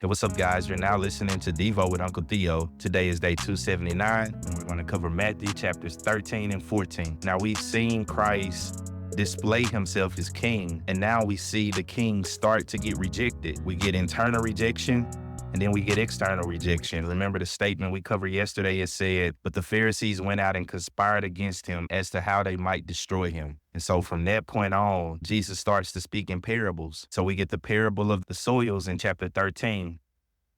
Hey, what's up, guys? You're now listening to Devo with Uncle Theo. Today is day 279, and we're going to cover Matthew chapters 13 and 14. Now, we've seen Christ display himself as king, and now we see the king start to get rejected. We get internal rejection, and then we get external rejection. Remember the statement we covered yesterday? It said, but the Pharisees went out and conspired against him as to how they might destroy him. And so from that point on, Jesus starts to speak in parables. So we get the parable of the soils in chapter 13.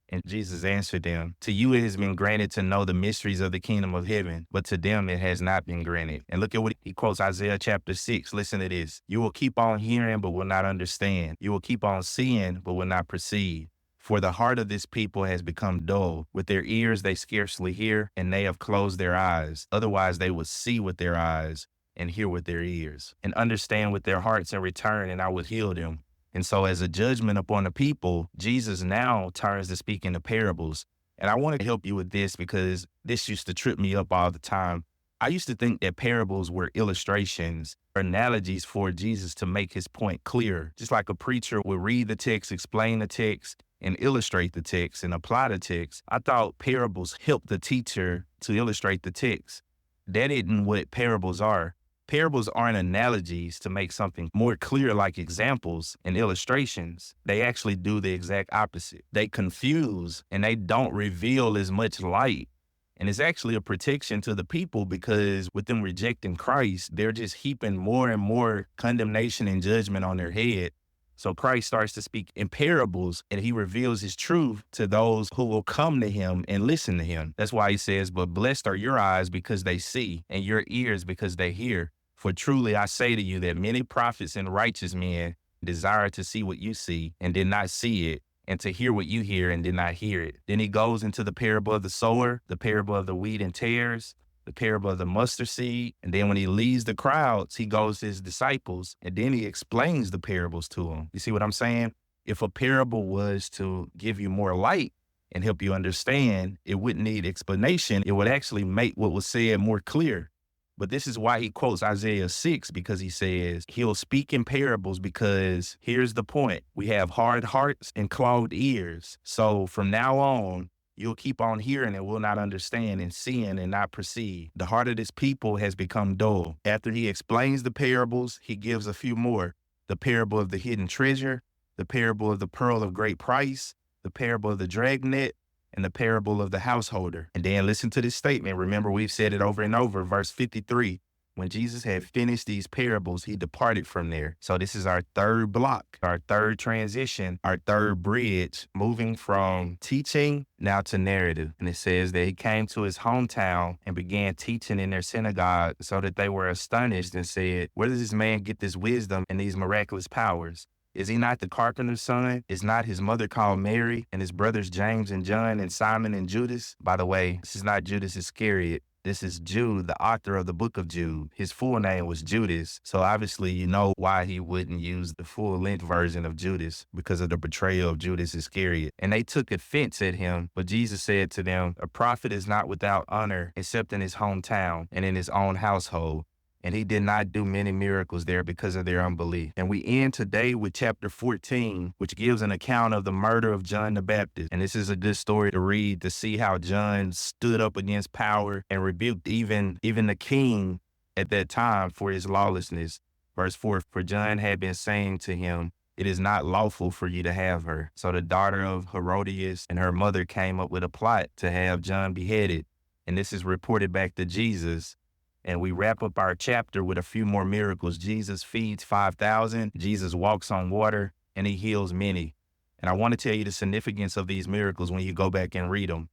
And Jesus answered them, to you it has been granted to know the mysteries of the kingdom of heaven, but to them it has not been granted. And look at what he quotes, Isaiah chapter 6. Listen to this. You will keep on hearing, but will not understand. You will keep on seeing, but will not perceive. For the heart of this people has become dull. With their ears they scarcely hear, and they have closed their eyes. Otherwise they would see with their eyes and hear with their ears, and understand with their hearts and return, and I would heal them. And so as a judgment upon the people, Jesus now turns to speak in the parables. And I want to help you with this because this used to trip me up all the time. I used to think that parables were illustrations or analogies for Jesus to make his point clear. Just like a preacher would read the text, explain the text, and illustrate the text and apply the text. I thought parables helped the teacher to illustrate the text. That isn't what parables are. Parables aren't analogies to make something more clear like examples and illustrations. They actually do the exact opposite. They confuse and they don't reveal as much light. And it's actually a protection to the people because with them rejecting Christ, they're just heaping more and more condemnation and judgment on their head. So Christ starts to speak in parables and he reveals his truth to those who will come to him and listen to him. That's why he says, but blessed are your eyes because they see and your ears because they hear. For truly I say to you that many prophets and righteous men desire to see what you see and did not see it, and to hear what you hear and did not hear it. Then he goes into the parable of the sower, the parable of the wheat and tares, the parable of the mustard seed. And then when he leaves the crowds, he goes to his disciples and then he explains the parables to them. You see what I'm saying? If a parable was to give you more light and help you understand, it wouldn't need explanation. It would actually make what was said more clear. But this is why he quotes Isaiah 6, because he says he'll speak in parables because here's the point. We have hard hearts and clogged ears. So from now on, you'll keep on hearing and will not understand and seeing and not perceive. The heart of this people has become dull. After he explains the parables, he gives a few more. The parable of the hidden treasure, the parable of the pearl of great price, the parable of the dragnet, and the parable of the householder. And then listen to this statement. Remember, we've said it over and over, verse 53. When Jesus had finished these parables, he departed from there. So this is our third block, our third transition, our third bridge, moving from teaching now to narrative. And it says that he came to his hometown and began teaching in their synagogue so that they were astonished and said, where does this man get this wisdom and these miraculous powers? Is he not the carpenter's son? Is not his mother called Mary and his brothers James and John and Simon and Judas? By the way, this is not Judas Iscariot. This is Jude, the author of the book of Jude. His full name was Judas. So obviously you know why he wouldn't use the full length version of Judas, because of the betrayal of Judas Iscariot. And they took offense at him. But Jesus said to them, a prophet is not without honor except in his hometown and in his own household. And he did not do many miracles there because of their unbelief. And we end today with chapter 14, which gives an account of the murder of John the Baptist. And this is a good story to read to see how John stood up against power and rebuked even the king at that time for his lawlessness. Verse 4, for John had been saying to him, it is not lawful for you to have her. So the daughter of Herodias and her mother came up with a plot to have John beheaded. And this is reported back to Jesus. And we wrap up our chapter with a few more miracles. Jesus feeds 5,000, Jesus walks on water, and he heals many. And I want to tell you the significance of these miracles when you go back and read them.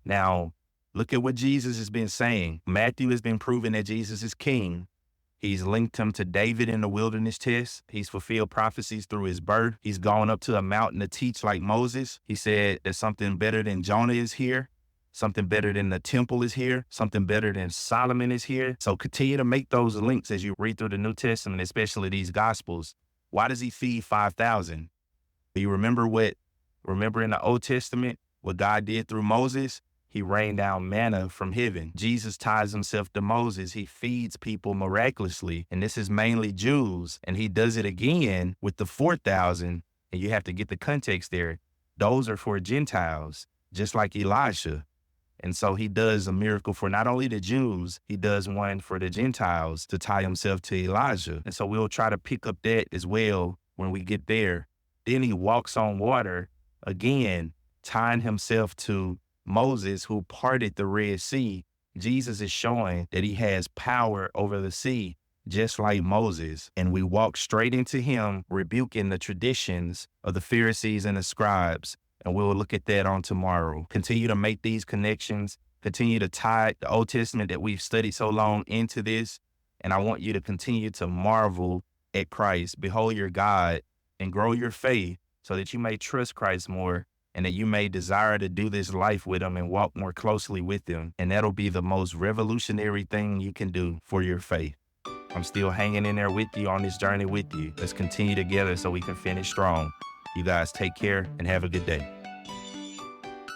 Now, look at what Jesus has been saying. Matthew has been proving that Jesus is king. He's linked him to David in the wilderness test. He's fulfilled prophecies through his birth. He's gone up to a mountain to teach like Moses. He said that something better than Jonah is here. Something better than the temple is here. Something better than Solomon is here. So continue to make those links as you read through the New Testament, especially these Gospels. Why does he feed 5,000? Do you remember in the Old Testament, what God did through Moses? He rained down manna from heaven. Jesus ties himself to Moses. He feeds people miraculously. And this is mainly Jews. And he does it again with the 4,000. And you have to get the context there. those are for Gentiles, just like Elijah. And so he does a miracle for not only the Jews, he does one for the Gentiles to tie himself to Elijah. And so we'll try to pick up that as well when we get there. Then he walks on water, again, tying himself to Moses, who parted the Red Sea. Jesus is showing that he has power over the sea, just like Moses. And we walk straight into him, rebuking the traditions of the Pharisees and the scribes. And we'll look at that on tomorrow. Continue to make these connections. Continue to tie the Old Testament that we've studied so long into this. And I want you to continue to marvel at Christ, behold your God, and grow your faith so that you may trust Christ more and that you may desire to do this life with him and walk more closely with him. And that'll be the most revolutionary thing you can do for your faith. I'm still hanging in there with you on this journey with you. Let's continue together so we can finish strong. You guys take care and have a good day.